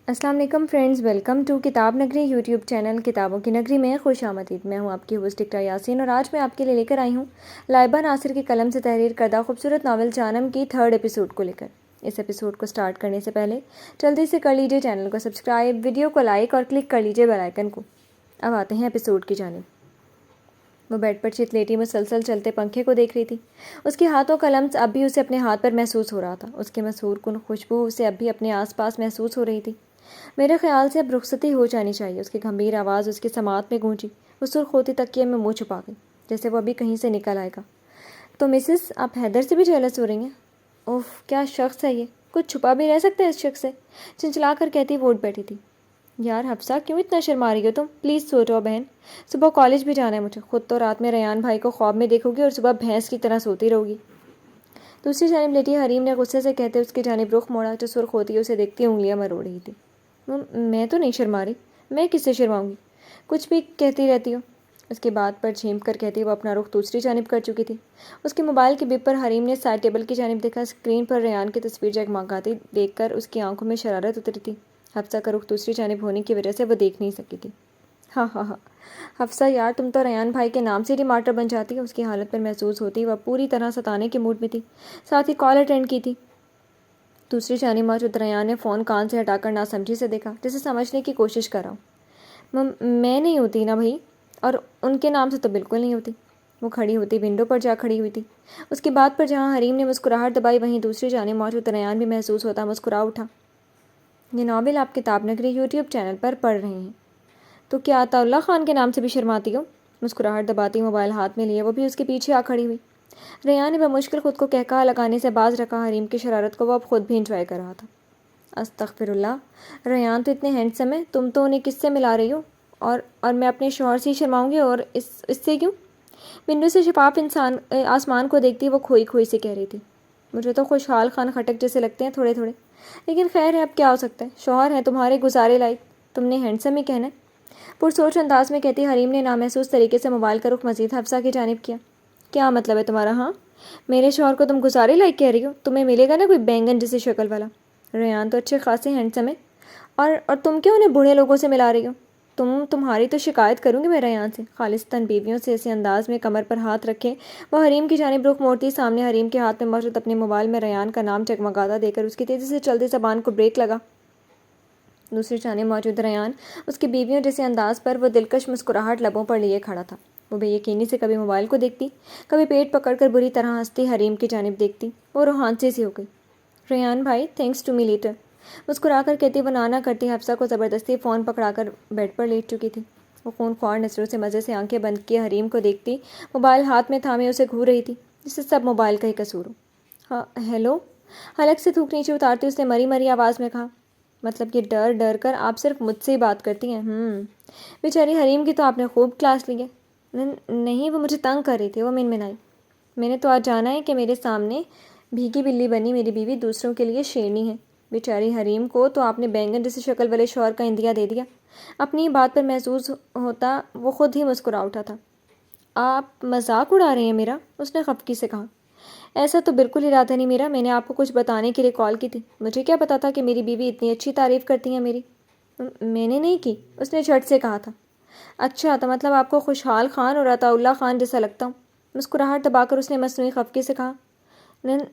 السلام علیکم friends, welcome to کتاب نگری یوٹیوب چینل کتابوں کی نگری میں خوش آمدید۔ میں ہوں آپ کی ہوسٹ اقرا یاسین اور آج میں آپ کے لیے لے کر آئی ہوں لائبہ ناصر کی قلم سے تحریر کردہ خوبصورت ناول جانم کی 3rd ایپیسوڈ کو لے کر۔ اس ایپیسوڈ کو سٹارٹ کرنے سے پہلے جلدی سے کر لیجیے چینل کو سبسکرائب، ویڈیو کو لائک اور کلک کر لیجیے بیل آئیکن کو۔ اب آتے ہیں ایپیسوڈ کی جانب۔ وہ بیڈ پر چت لیٹی مسلسل چلتے پنکھے کو دیکھ رہی تھی۔ اس کے ہاتھوں کا لمس اب بھی اسے اپنے ہاتھ پر محسوس ہو رہا تھا۔ اس کے مسحور کن خوشبو اسے اب بھی اپنے آس پاس محسوس ہو رہی تھی۔ میرے خیال سے اب رخصتی ہو جانی چاہیے، اس کی گمبھیر آواز اس کے سماعت میں گونجی۔ وہ سرخ ہوتی تکیے میں منہ چھپا گئی، جیسے وہ ابھی کہیں سے نکل آئے گا۔ تو مسز، آپ حیدر سے بھی جیلس ہو رہی ہیں؟ اوف، کیا شخص ہے یہ! کچھ چھپا بھی رہ سکتا ہے اس شخص سے؟ چنچلا کر کہتی وہ اٹھ بیٹھی تھی۔ یار حفصہ، کیوں اتنا شرما رہی ہو تم؟ پلیز سو جاؤ بہن، صبح کالج بھی جانا ہے مجھے۔ خود تو رات میں ریان بھائی کو خواب میں دیکھو گی اور صبح بھینس کی طرح سوتی رہو گی۔ دوسری جانب لیٹی حریم نے غصے سے کہتے اس کی جانب رخ موڑا، جو سرخ ہوتی اسے دیکھتی انگلیاں مروڑ رہی تھی۔ میں تو نہیں شرما رہی، میں کس سے شرماؤں گی؟ کچھ بھی کہتی رہتی ہو۔ اس کی بات پر جھینپ کر کہتی وہ اپنا رخ دوسری جانب کر چکی تھی۔ اس کے موبائل کے بپ پر حریم نے سائڈ ٹیبل کی جانب دیکھا۔ اسکرین پر ریان کی تصویر جگمگاتی دیکھ کر اس کی آنکھوں میں شرارت اتری تھی۔ حفصہ کا رخ دوسری جانب ہونے کی وجہ سے وہ دیکھ نہیں سکی تھی۔ ہاں ہاں ہاں حفصہ یار، تم تو ریان بھائی کے نام سے ٹماٹر بن جاتی ہے۔ اس کی حالت پر محسوس ہوتی وہ پوری طرح ستانے کے موڈ میں تھی، ساتھ ہی کال اٹینڈ کی تھی۔ دوسری جانب موجود ریان نے فون کان سے ہٹا کر ناسمجھی سے دیکھا، جسے سمجھنے کی کوشش کر رہا ہوں۔ میں نہیں ہوتی نا بھائی، اور ان کے نام سے تو بالکل نہیں ہوتی۔ وہ کھڑی ہوتی ونڈو پر جا کھڑی ہوئی تھی۔ اس کی بات پر جہاں حریم نے مسکراہٹ دبائی، وہیں دوسری جانب موجود ریان بھی محسوس ہوتا مسکرا اٹھا۔ یہ ناول آپ کتاب نگری یوٹیوب چینل پر پڑھ رہے ہیں۔ تو کیا عطا اللہ خان کے نام سے بھی شرماتی ہو؟ مسکراہٹ دباتی موبائل ہاتھ میں لیے وہ بھی اس کے پیچھے آ کھڑی ہوئی۔ ریان نے بمشکل خود کو کہکہا لگانے سے باز رکھا۔ حریم کی شرارت کو وہ اب خود بھی انجوائے کر رہا تھا۔ استغفر اللہ، ریان تو اتنے ہینڈسم ہیں، تم تو انہیں کس سے ملا رہی ہو؟ اور میں اپنے شوہر سے ہی شرماؤں گی؟ اور اس سے کیوں؟ ونڈو سے شفاف آسمان کو دیکھتی وہ کھوئی کھوئی سے کہہ رہی تھی۔ مجھے تو خوشحال خان خٹک جیسے لگتے ہیں تھوڑے تھوڑے، لیکن خیر ہے، اب کیا ہو سکتا ہے، شوہر ہیں تمہارے گزارے لائق، تم نے ہینڈسم ہی کہنا ہے۔ پرسوچ انداز میں کہتی حریم نے نامحسوس طریقے سے موبائل کا رخ مزید حفصہ کی جانب کیا۔ کیا مطلب ہے تمہارا؟ ہاں، میرے شوہر کو تم گزارے لائق کہہ رہی ہو؟ تمہیں ملے گا نا کوئی بینگن جیسی شکل والا؟ ریان تو اچھے خاصے ہینڈسم ہے، اور تم کیوں انہیں بوڑھے لوگوں سے ملا رہی ہو؟ تمہاری تو شکایت کروں گی میں ریان سے۔ خالصتاً بیویوں سے ایسے انداز میں کمر پر ہاتھ رکھے وہ حریم کی جانب رخ موڑتی، سامنے حریم کے ہاتھ میں موجود اپنے موبائل میں ریان کا نام جگمگاتا دیکھ کر اس کی تیزی سے چلتی زبان کو بریک لگا۔ دوسری جانب موجود ریان اس کی بیویوں جیسے انداز پر وہ دلکش مسکراہٹ لبوں پر لیے کھڑا تھا۔ وہ بے یقینی سے کبھی موبائل کو دیکھتی، کبھی پیٹ پکڑ کر بری طرح ہنستی حریم کی جانب دیکھتی۔ وہ روحانسی سی ہو گئی۔ ریان بھائی، تھینکس ٹو می لیٹر، مسکرا کر کہتی وہ نانا کرتی حفصہ کو زبردستی فون پکڑا کر بیڈ پر لیٹ چکی تھی۔ وہ خون خوار نظروں سے مزے سے آنکھیں بند کیے حریم کو دیکھتی موبائل ہاتھ میں تھامے اسے گھور رہی تھی، جسے سب موبائل کا ہی قصور ہو۔ ہاں ہیلو، حلق سے تھوک نیچے اتارتی اس نے مری مری آواز میں کہا۔ مطلب یہ ڈر ڈر کر آپ صرف مجھ سے ہی بات کرتی ہیں؟ بیچاری حریم کی تو آپ نے خوب کلاس لی ہے۔ نہیں، وہ مجھے تنگ کر رہی تھی، وہ منمنائی۔ میں نے تو آج جانا ہے کہ میرے سامنے بھیگی بلی بنی میری بیوی دوسروں کے لیے شیرنی ہے۔ بیچاری حریم کو تو آپ نے بینگن جیسی شکل والے شوہر کا اندیا دے دیا۔ اپنی بات پر محسوس ہوتا وہ خود ہی مسکرا اٹھا تھا۔ آپ مذاق اڑا رہے ہیں میرا؟ اس نے خفگی سے کہا۔ ایسا تو بالکل ارادہ نہیں میرا، میں نے آپ کو کچھ بتانے کے لیے کال کی تھی۔ مجھے کیا پتا تھا کہ میری بیوی اتنی اچھی تعریف کرتی ہیں میری؟ میں نے نہیں کی، اس نے جھٹ سے کہا تھا۔ اچھا، تو مطلب آپ کو خوشحال خان اور عطا اللہ خان جیسا لگتا ہوں؟ مسکراہٹ دبا کر اس نے مصنوعی خفگی سے کہا۔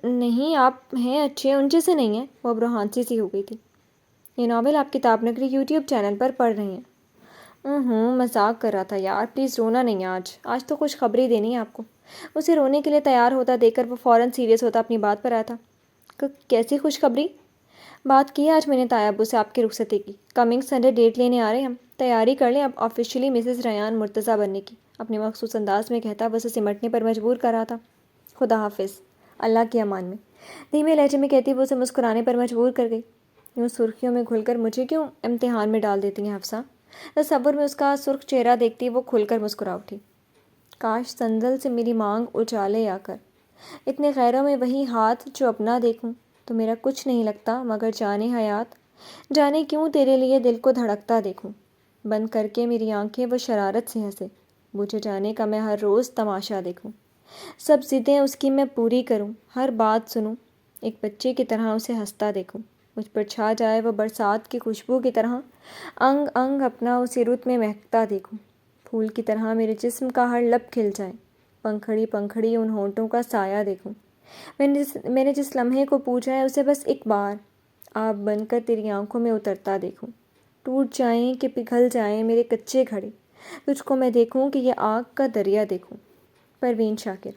نہیں، آپ ہیں اچھے، ان جیسے نہیں ہیں۔ وہ اب روحانسی سی ہو گئی تھی۔ یہ ناول آپ کتاب نگری یوٹیوب چینل پر پڑھ رہے ہیں۔ مذاق کر رہا تھا یار، پلیز رونا نہیں ہے آج تو خوشخبری دینی ہے آپ کو۔ اسے رونے کے لیے تیار ہوتا دیکھ کر وہ فوراً سیریس ہوتا اپنی بات پر آیا تھا۔ کیسی خوشخبری؟ بات کی آج میں نے تایا ابو سے آپ کی رخصتی کی، کمنگ سنڈے ڈیٹ لینے آ رہے ہیں ہم، تیاری کر لیں اب آفیشیلی مسز ریان مرتضیٰ بننے کی، اپنے مخصوص انداز میں کہتا وہ اسے سمٹنے پر مجبور کر رہا تھا۔ خدا حافظ، اللہ کے امان میں، دھیمے لہجے میں کہتی وہ اسے مسکرانے پر مجبور کر گئی۔ یوں سرخیوں میں گھل کر مجھے کیوں امتحان میں ڈال دیتی ہیں حفصہ؟ تصور میں اس کا سرخ چہرہ دیکھتی وہ کھل کر مسکرا اٹھی۔ کاش سنزل سے میری مانگ اچالے آ کر، اتنے غیروں میں وہی ہاتھ جو اپنا دیکھوں، تو میرا کچھ نہیں لگتا مگر جانے حیات، جانے کیوں تیرے لیے دل کو دھڑکتا دیکھوں، بند کر کے میری آنکھیں وہ شرارت سے ہنسے، مجھے جانے کا میں ہر روز تماشا دیکھوں، سب ضدیں اس کی میں پوری کروں، ہر بات سنوں، ایک بچے کی طرح اسے ہنستا دیکھوں، مجھ پر چھا جائے وہ برسات کی خوشبو کی طرح، انگ انگ اپنا اسی رت میں مہکتا دیکھوں، پھول کی طرح میرے جسم کا ہر لب کھل جائے، پنکھڑی پنکھڑی ان ہونٹوں کا سایہ دیکھوں، میں نے جس لمحے کو پوچھا ہے اسے بس ایک بار آپ بن کر تیری آنکھوں میں اترتا دیکھوں، ٹوٹ جائیں کہ پگھل جائیں میرے کچے گھڑے، تجھ کو میں دیکھوں کہ یہ آگ کا دریا دیکھوں۔ پروین شاکر۔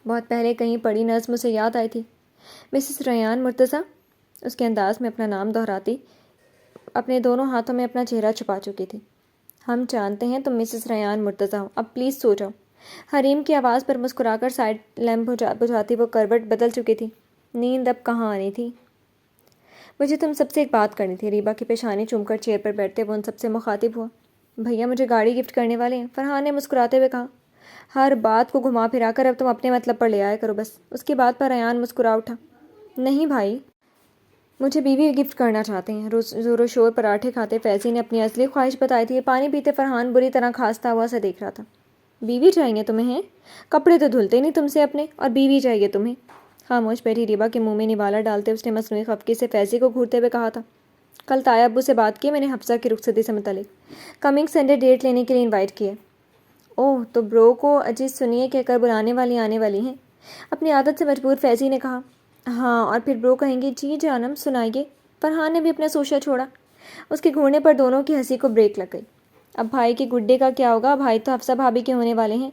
بہت پہلے کہیں پڑھی نظم اسے یاد آئی تھی، مسز ریان مرتضیٰ، اس کے انداز میں اپنا نام دہراتی اپنے دونوں ہاتھوں میں اپنا چہرہ چھپا چکی تھی۔ ہم جانتے ہیں تم مسز ریان مرتضیٰ ہو، اب پلیز سو جاؤ۔ حریم کی آواز پر مسکرا کر سائڈ لیمپ بجھاتی وہ کروٹ بدل چکی تھی۔ نیند اب کہاں آنی تھی؟ مجھے تم سب سے ایک بات کرنی تھی۔ ریبا کی پیشانی چوم کر چیئر پر بیٹھتے وہ ان سب سے مخاطب ہوا۔ بھیا مجھے گاڑی گفٹ کرنے والے ہیں، فرحان نے مسکراتے ہوئے کہا۔ ہر بات کو گھما پھرا کر اب تم اپنے مطلب پر لے آیا کرو بس۔ اس کی بات پر ریان مسکرا اٹھا۔ نہیں بھائی، مجھے بیوی گفٹ کرنا چاہتے ہیں۔ زور و شور پراٹھے کھاتے فیضی نے اپنی اصلی خواہش بتائی تھی۔ پانی پیتے فرحان بری طرح کھانستا ہوا سے دیکھ رہا تھا۔ بیوی چاہیے تمہیں ہیں؟ کپڑے تو دھلتے نہیں تم سے اپنے، اور بیوی چاہیے تمہیں؟ خاموش بیٹھی ریبا کے منہ میں نوالا ڈالتے اس نے مصنوعی خفگی سے فیضی کو گھورتے ہوئے کہا تھا۔ کل تایا ابو سے بات کی میں نے حفصہ کی رخصتی سے متعلق، کمنگ سنڈے ڈیٹ لینے کے لیے انوائٹ کیا۔ اوہ، تو برو کو اجی سنیے کہہ کر بلانے والی آنے والی ہیں؟ اپنی عادت سے مجبور فیضی نے کہا۔ ہاں، اور پھر برو کہیں گے جی جانم سنائیے۔ فرحان نے بھی اپنا سوچا چھوڑا۔ اس کے گھورنے پر دونوں کی ہنسی کو بریک لگ گئی۔ اب بھائی کے گڈے کا کیا ہوگا؟ بھائی تو حفصہ بھابھی کے ہونے والے ہیں۔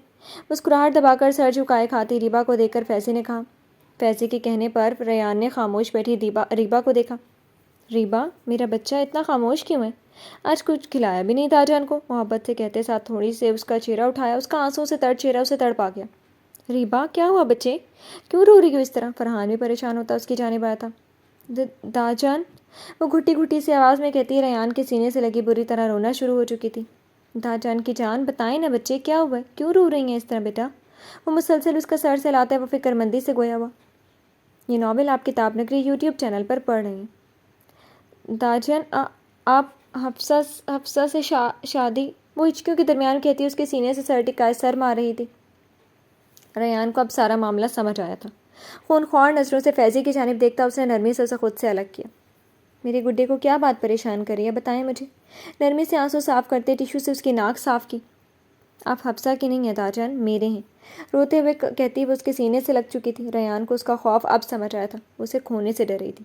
مسکراہٹ دبا کر سر جھکائے کھاتی ریبا کو دیکھ کر فیضی نے کہا۔ فیضی کے کہنے پر ریان نے خاموش بیٹھی ریبا کو دیکھا۔ ریبا، میرا بچہ اتنا خاموش کیوں ہے؟ آج کچھ کھلایا بھی نہیں تاجان کو، محبت سے کہتے ساتھ تھوڑی سے اس کا چہرہ اٹھایا۔ اس کا آنسوں سے تڑ چہرہ اسے تڑپا گیا۔ ریبا کیا ہوا بچے؟ کیوں رو رہی ہو اس طرح؟ فرحان بھی پریشان ہوتا اس کی جانب آیا تھا۔ داجان، وہ گھٹی گھٹی سی آواز میں کہتی ریان کے سینے سے لگی بری طرح رونا شروع ہو چکی تھی۔ داجان کی جان بتائیں نا بچے کیا ہوا ہے؟ کیوں رو رہی ہیں اس طرح بیٹا؟ وہ مسلسل اس کا سر سہلاتا وہ فکر مندی سے گویا ہوا۔ یہ ناول آپ کتاب نگری یوٹیوب چینل پر پڑھ رہے ہیں۔ داجان، آپ حفصہ سے شادی؟ وہ ہچکیوں کے درمیان کہتی اس کے سینے سے سر ٹکائے سر مار رہی تھی۔ ریان کو اب سارا معاملہ سمجھ آیا تھا۔ خونخوار نظروں سے فیضی کی جانب دیکھتا اس نے نرمی سے اسے خود سے الگ کیا۔ میرے گڈے کو کیا بات پریشان کر رہی ہے بتائیں مجھے؟ نرمی سے آنسو صاف کرتے ٹیشو سے اس کی ناک صاف کی۔ آپ حفصہ کی نہیں ہیں داجان، میرے ہیں، روتے ہوئے کہتی وہ اس کے سینے سے لگ چکی تھی۔ ریان کو اس کا خوف اب سمجھ آیا تھا، اسے کھونے سے ڈر رہی تھی۔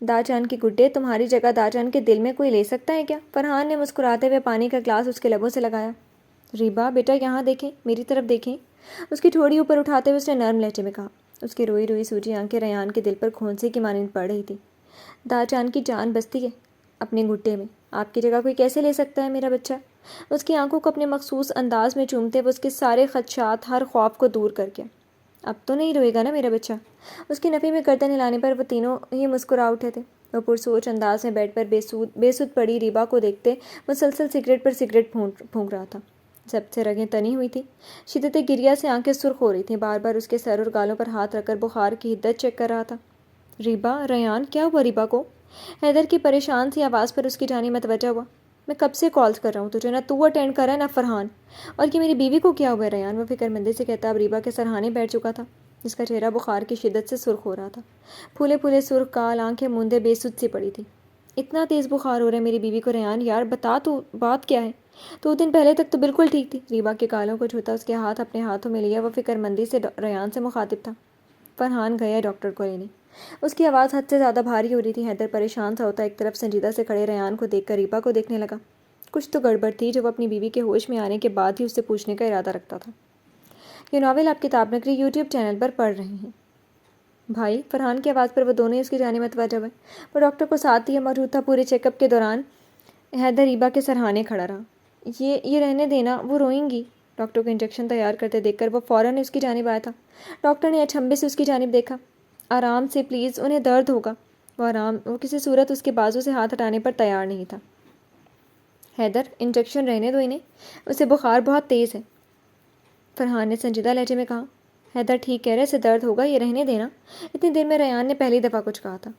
داجان کی گڈے، تمہاری جگہ داجان کے دل میں کوئی لے سکتا ہے کیا؟ فرحان نے مسکراتے ہوئے پانی کا گلاس اس کے لبوں سے لگایا۔ ریبا بیٹا یہاں دیکھیں، میری طرف دیکھیں۔ اس کی ٹھوڑی اوپر اٹھاتے ہوئے اس نے نرم لہجے میں کہا۔ اس کی روئی روئی سوجی آنکھیں ریان کے دل پر کھونسے کی مانند پڑ رہی تھی۔ داجان کی جان بستی ہے اپنے گھٹے میں، آپ کی جگہ کوئی کیسے لے سکتا ہے میرا بچہ؟ اس کی آنکھوں کو اپنے مخصوص انداز میں چومتے وہ اس کے سارے خدشات، ہر خوف کو دور کر کے۔ اب تو نہیں روئے گا نا میرا بچہ؟ اس کی نفی میں گردن ہلانے پر وہ تینوں ہی مسکرا اٹھے تھے۔ وہ پرسوچ انداز میں بیڈ پر بے سود پڑی ریبا کو دیکھتے مسلسل سگریٹ پر سگریٹ پھونک رہا تھا۔ سب سے رگیں تنی ہوئی تھیں، شدت گریہ سے آنکھیں سرخ ہو رہی تھیں، بار بار اس کے سر اور گالوں پر ہاتھ رکھ کر بخار کی حدت چیک کر رہا تھا۔ ریبا، ریان کیا ہوا ریبا کو؟ حیدر کی پریشان سی آواز پر اس کی جانب متوجہ ہوا۔ میں کب سے کالز کر رہا ہوں تجھے، نہ تو اٹینڈ کر رہا ہے نہ فرحان، اور یہ میری بیوی کو کیا ہوا ہے ریان؟ وہ فکر مندی سے کہتا اب ریبا کے سرہانے بیٹھ چکا تھا، جس کا چہرہ بخار کی شدت سے سرخ ہو رہا تھا، پھولے پھولے سرخ گال، آنکھیں موندے بے سود سی پڑی تھی۔ اتنا تیز بخار ہو رہا ہے میری بیوی کو ریان؟ یار بتا تو بات کیا ہے؟ 2 دن پہلے تک تو بالکل ٹھیک تھی۔ ریبا کے گالوں کو چھوتا اس کے ہاتھ اپنے ہاتھوں میں لیا وہ فکر مندی سے ریان سے مخاطب تھا۔ فرحان گیا ڈاکٹر کو لینے۔ اس کی آواز حد سے زیادہ بھاری ہو رہی تھی۔ حیدر پریشان سا ہوتا ایک طرف سنجیدہ سے کھڑے ریان کو دیکھ کر ریبا کو دیکھنے لگا۔ کچھ تو گڑبڑ تھی جو وہ اپنی بیوی کے ہوش میں آنے کے بعد ہی اس سے پوچھنے کا ارادہ رکھتا تھا۔ یہ ناول آپ کتاب نگری یوٹیوب چینل پر پڑھ رہے ہیں۔ بھائی، فرحان کی آواز پر وہ دونوں ہی اس کی جانب متوجہ ہوئے۔ وہ ڈاکٹر کو ساتھ لیے موجود تھا۔ پورے چیک اپ کے دوران حیدر ریبا کے سرہانے کھڑا رہا۔ یہ رہنے دینا، وہ روئیں گی۔ ڈاکٹر کو انجیکشن تیار کرتے دیکھ کر وہ فوراً اس کی جانب آیا تھا۔ ڈاکٹر نے اچنبھے سے اس کی جانب دیکھا۔ آرام سے پلیز، انہیں درد ہوگا۔ وہ کسی صورت اس کے بازو سے ہاتھ ہٹانے پر تیار نہیں تھا۔ حیدر، انجیکشن رہنے دو انہیں، اسے بخار بہت تیز ہے، فرحان نے سنجیدہ لہجے میں کہا۔ حیدر ٹھیک کہہ رہے، اسے درد ہوگا، یہ رہنے دینا۔ اتنی دیر میں ریان نے پہلی دفعہ کچھ کہا تھا۔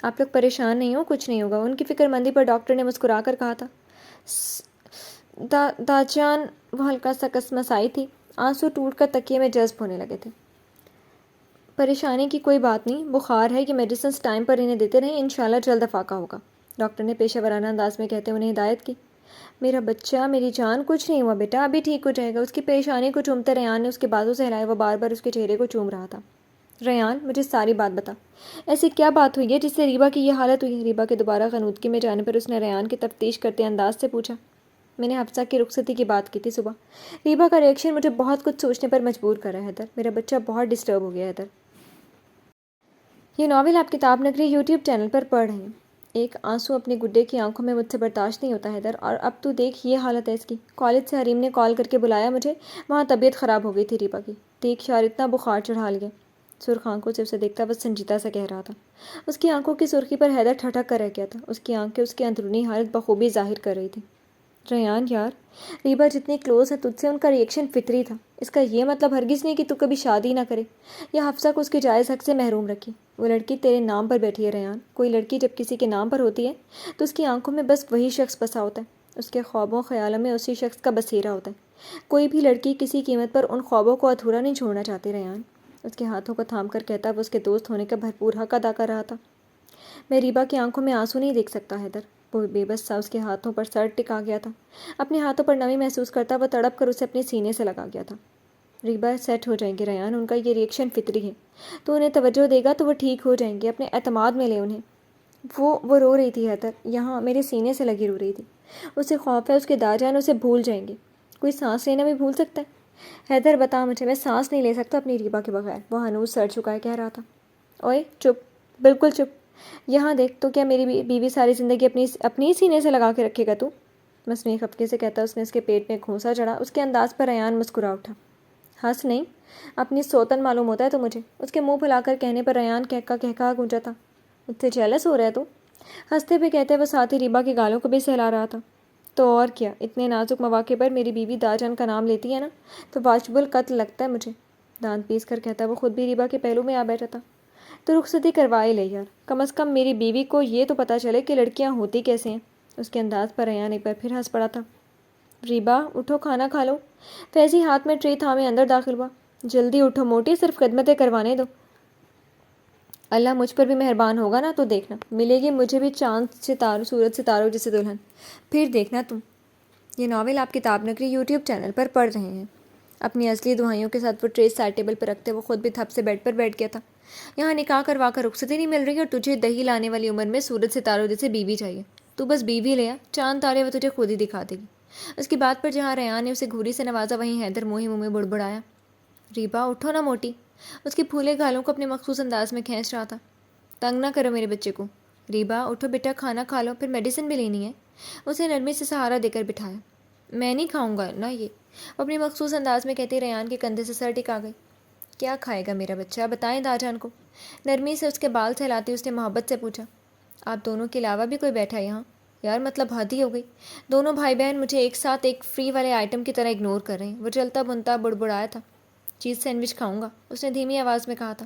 آپ لوگ پریشان نہیں ہو، کچھ نہیں ہوگا، ان کی فکر مندی پر ڈاکٹر نے مسکرا کر کہا تھا۔ داجان، وہ ہلکا سا کسمسائی تھی، آنسو ٹوٹ کر تکیے میں جذب ہونے لگے تھے۔ پریشانی کی کوئی بات نہیں، بخار ہے، یہ میڈیسنس ٹائم پر انہیں دیتے رہیں، انشاءاللہ جلد افاقہ ہوگا، ڈاکٹر نے پیشہ ورانہ انداز میں کہتے انہیں ہدایت کی۔ میرا بچہ، میری جان، کچھ نہیں ہوا بیٹا، ابھی ٹھیک ہو جائے گا۔ اس کی پیشانی کو چومتے ریان نے اس کے بازو سے ہلایا، وہ بار بار اس کے چہرے کو چوم رہا تھا۔ ریان، مجھے ساری بات بتا، ایسی کیا بات ہوئی ہے جس سے ریبا کی یہ حالت ہوئی ہے؟ ریبا کے دوبارہ غنودگی میں جانے پر اس نے ریان کی تفتیش کرتے انداز سے پوچھا۔ میں نے حفصہ کی رخصتی کی بات کی تھی صبح۔ ریبا کا ریئیکشن مجھے بہت کچھ سوچنے پر مجبور کر رہا ہے حیدر، میرا بچہ بہت ڈسٹرب ہو گیا ہے حیدر۔ یہ ناول آپ کتاب نگری یوٹیوب چینل پر پڑھ رہے ہیں۔ ایک آنسو اپنی گڈے کی آنکھوں میں مجھ سے برداشت نہیں ہوتا حیدر، اور اب تو دیکھ یہ حالت ہے اس کی۔ کالج سے حریم نے کال کر کے بلایا مجھے، وہاں طبیعت خراب ہو گئی تھی ریبا کی، دیکھ شار اتنا بخار چڑھا لیا۔ سرخ آنکھوں سے اسے دیکھتا بس سنجیدہ سا کہہ رہا تھا۔ اس کی آنکھوں کی سرخی پر حیدر ٹھٹک کر رہ گیا تھا، اس کی آنکھیں اس کی اندرونی حالت بخوبی ظاہر کر رہی تھی۔ ریان یار، ریبا جتنی کلوز ہے تجھ سے، ان کا ریئیکشن فطری تھا، اس کا یہ مطلب ہرگز نہیں کہ تو کبھی شادی نہ کرے یا حفصہ کو اس کے جائز حق سے محروم رکھے۔ وہ لڑکی تیرے نام پر بیٹھی ہے ریان، کوئی لڑکی جب کسی کے نام پر ہوتی ہے تو اس کی آنکھوں میں بس وہی شخص بسا ہوتا ہے، اس کے خوابوں خیالوں میں اسی شخص کا بسیرا ہوتا ہے۔ کوئی بھی لڑکی کسی قیمت پر ان خوابوں کو ادھورا نہیں چھوڑنا چاہتی ریان۔ اس کے ہاتھوں کو تھام کر کہتا وہ اس کے دوست ہونے کا بھرپور حق ادا کر رہا تھا۔ میں ریبا کی آنکھوں میں آنسو نہیں دیکھ سکتا حیدر۔ وہ بے بس سا اس کے ہاتھوں پر سر ٹکا گیا تھا، اپنے ہاتھوں پر نمی محسوس کرتا وہ تڑپ کر اسے اپنے سینے سے لگا گیا تھا۔ ریبا سیٹ ہو جائیں گے ریان، ان کا یہ ریئیکشن فطری ہے، تو انہیں توجہ دے گا تو وہ ٹھیک ہو جائیں گے، اپنے اعتماد میں لے انہیں۔ وہ رو رہی تھی حیدر، یہاں میرے سینے سے لگی رو رہی تھی۔ اسے خوف ہے اس کے داجان اسے بھول جائیں گے۔ کوئی سانس لینا بھی بھول سکتا ہے؟ حیدر بتا مجھے، میں سانس نہیں لے سکتا اپنی ریبا کے بغیر، وہ ہنوز سر جھکائے کہہ رہا تھا۔ اوئے چپ، بالکل چپ، یہاں دیکھ، تو کیا میری بیوی ساری زندگی اپنی سینے سے لگا کے رکھے گا تو؟ مصنوعی خفقے سے کہتا اس نے اس کے پیٹ میں گھونسا چڑھا۔ اس کے انداز پر ریان مسکرا اٹھا۔ ہنس نہیں، اپنی سوتن معلوم ہوتا ہے تو مجھے۔ اس کے منہ پھلا کر کہنے پر ریان کہا گونجا تھا۔ اس سے جیلس ہو رہا ہے تو؟ ہنستے ہوئے کہتے وہ ساتھ ہی ریبا کے گالوں کو بھی سہلا رہا تھا۔ تو اور کیا، اتنے نازک مواقع پر میری بیوی داجان کا نام لیتی ہے نا تو واجب القتل لگتا ہے مجھے، دانت پیس کر کہتا وہ خود بھی ریبا کے پہلو میں آ بیٹھا تھا۔ تو رخصتی کروا ہی لے یار، کم از کم میری بیوی کو یہ تو پتہ چلے کہ لڑکیاں ہوتی کیسے ہیں۔ اس کے انداز پر ریان ایک بار پھر ہنس پڑا تھا۔ ریبا اٹھو، کھانا کھا لو۔ فیضی ہاتھ میں ٹرے تھامے اندر داخل ہوا۔ جلدی اٹھو موٹی، صرف خدمتیں کروانے دو۔ اللہ مجھ پر بھی مہربان ہوگا نا تو دیکھنا، ملے گی مجھے بھی چاند ستاروں سورج ستاروں جیسے دلہن، پھر دیکھنا تم۔ یہ ناول آپ کتاب نگری یوٹیوب چینل پر پڑھ رہے ہیں۔ اپنی اصلی دعائیوں کے ساتھ وہ ٹرے سائڈ ٹیبل پر رکھتے وہ خود بھی تھپ سے بیڈ پر بیٹھ گیا تھا۔ یہاں نکاح کروا کر رخصتی نہیں مل رہی اور تجھے دہی لانے والی عمر میں سورج ستاروں جیسے بیوی چاہیے۔ تو بس بیوی لے آ، چاند تارے وہ تجھے خود ہی دکھا دے گی۔ اس کی بات پر جہاں ریان نے اسے گھوری سے نوازا وہیں حیدر منہ میں بڑبڑایا۔ ریبا اٹھو نا موٹی، اس کے پھولے گالوں کو اپنے مخصوص انداز میں کھینچ رہا تھا۔ تنگ نہ کرو میرے بچے کو۔ ریبا اٹھو بیٹا، کھانا کھا لو، پھر میڈیسن بھی لینی ہے۔ اسے نرمی سے سہارا دے کر بٹھایا۔ میں نہیں کھاؤں گا نا یہ، وہ اپنی مخصوص انداز میں کہتے ریان کے کندھے سے سر ٹکا گئی۔ کیا کھائے گا میرا بچہ، بتائیں داجان کو۔ نرمی سے اس کے بال سہلاتی اس نے محبت سے پوچھا۔ آپ دونوں کے علاوہ بھی کوئی بیٹھا ہے یہاں؟ یار مطلب حد ہی ہو گئی، دونوں بھائی بہن مجھے ایک ساتھ ایک فری والے آئٹم کی طرح اگنور کر رہے ہیں۔ وہ چلتا بنتا بڑبڑایا تھا۔ چیز سینڈوچ کھاؤں گا، اس نے دھیمی آواز میں کہا تھا۔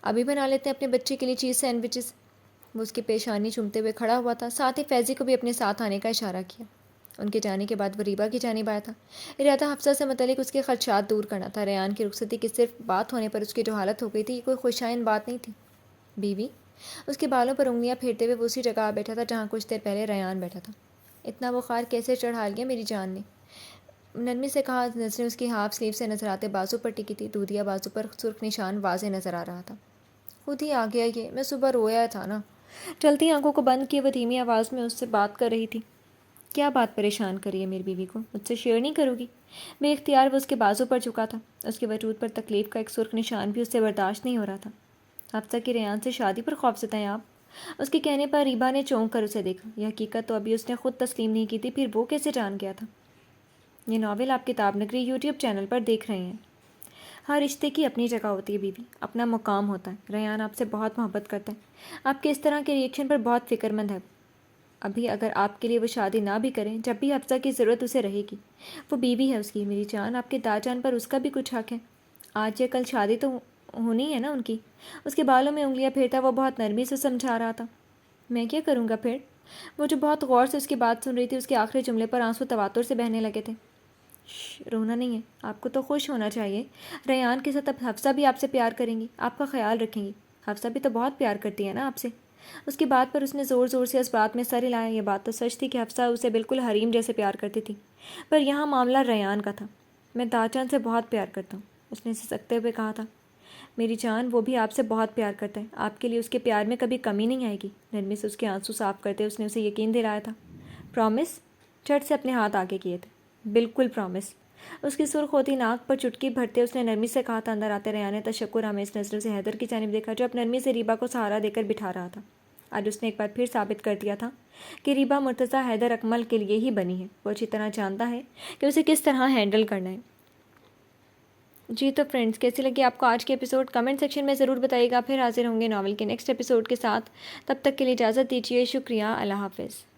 ابھی بنا لیتے ہیں اپنے بچے کے لیے چیز سینڈوچز۔ وہ اس کی پیشانی چومتے ہوئے کھڑا ہوا تھا، ساتھ ہی فیضی کو بھی اپنے ساتھ آنے کا اشارہ کیا۔ ان کے جانے کے بعد وہ ریبا کی جانب آیا تھا۔ ارادہ حفصہ سے متعلق اس کے خدشات دور کرنا تھا۔ ریان کی رخصتی کی صرف بات ہونے پر اس کی جو حالت ہو گئی تھی یہ کوئی خوشائند بات نہیں تھی۔ بیوی، اس کے بالوں پر انگلیاں پھیرتے ہوئے وہ اسی جگہ بیٹھا تھا جہاں کچھ دیر پہلے ریان بیٹھا تھا۔ اتنا بخار کیسے چڑھا لیا میری جان نے؟ نرمی سے کہا، نظریں اس کی ہاف سلیو سے نظر آتے بازو پر ٹکی تھی، دودھیا بازو پر سرخ نشان واضح نظر آ رہا تھا۔ خود ہی آ گیا یہ، میں صبح رویا تھا نا۔ چلتی آنکھوں کو بند کیے وہ دھیمی آواز میں اس سے بات کر رہی تھی۔ کیا بات پریشان کری ہے میری بیوی کو، مجھ سے شیئر نہیں کرو گی؟ بے اختیار وہ اس کے بازو پر جھکا تھا، اس کے وجود پر تکلیف کا ایک سرخ نشان بھی اس سے برداشت نہیں ہو رہا تھا۔ حفصہ کی ریان سے شادی پر خوفزدہ ہیں آپ؟ اس کے کہنے پر ریبا نے چونک کر اسے دیکھا۔ یہ حقیقت تو ابھی اس نے خود تسلیم نہیں کی تھی، پھر وہ کیسے جان گیا تھا؟ یہ ناول آپ کتاب نگری یوٹیوب چینل پر دیکھ رہے ہیں۔ ہر رشتے کی اپنی جگہ ہوتی ہے بیوی، اپنا مقام ہوتا ہے۔ ریان آپ سے بہت محبت کرتا ہے، آپ کے اس طرح کے ریئیکشن پر بہت فکر مند ہے۔ ابھی اگر آپ کے لیے وہ شادی نہ بھی کریں، جب بھی حفصہ کی ضرورت اسے رہے گی، وہ بیوی ہے اس کی میری جان، آپ کے داجان پر اس کا بھی کچھ حق ہے۔ آج یا کل شادی تو ہونی ہے نا ان کی۔ اس کے بالوں میں انگلیاں پھیرتا وہ بہت نرمی سے سمجھا رہا تھا۔ میں کیا کروں گا پھر؟ وہ جو بہت غور سے اس کی بات سن رہی تھی، اس کے آخری جملے پر آنسو تواتر سے بہنے لگے تھے۔ رونا نہیں ہے، آپ کو تو خوش ہونا چاہیے۔ ریان کے ساتھ اب حفصہ بھی آپ سے پیار کریں گی، آپ کا خیال رکھیں گی۔ حفصہ بھی تو بہت پیار کرتی ہے نا آپ سے۔ اس کی بات پر اس نے زور زور سے اس بات میں سر ہلایا۔ یہ بات تو سچ تھی کہ حفصہ اسے بالکل حریم جیسے پیار کرتی تھی، پر یہاں معاملہ ریان کا تھا۔ میں تاجان سے بہت پیار کرتا ہوں، اس نے سسکتے ہوئے کہا تھا۔ میری جان، وہ بھی آپ سے بہت پیار کرتا ہے، آپ کے لیے اس کے پیار میں کبھی کمی نہیں آئے گی۔ نرمی سے اس کے آنسو صاف کرتے اس نے اسے یقین دلایا تھا۔ پرومس؟ جھٹ سے اپنے ہاتھ آگے کیے تھے۔ بالکل پرومس۔ اس کی سرخ ہوتی ناک پر چٹکی بھرتے اس نے نرمی سے کہا تھا۔ اندر آتے ریان نے تشکر آمیز نظروں سے حیدر کی جانب دیکھا، جو اب نرمی سے ریبا کو سہارا دے کر بٹھا رہا تھا۔ آج اس نے ایک بار پھر ثابت کر دیا تھا کہ ریبا مرتضیٰ حیدر اکمل کے لیے ہی بنی ہے۔ وہ اچھی طرح جانتا ہے کہ اسے کس طرح ہینڈل کرنا ہے۔ جی تو فرینڈز، کیسی لگی آپ کو آج کے ایپیسوڈ؟ کمنٹ سیکشن میں ضرور بتائیے گا۔ پھر حاضر ہوں گے ناول کے نیکسٹ ایپیسوڈ کے ساتھ۔ تب تک کے لیے اجازت دیجیے۔ شکریہ، اللہ حافظ۔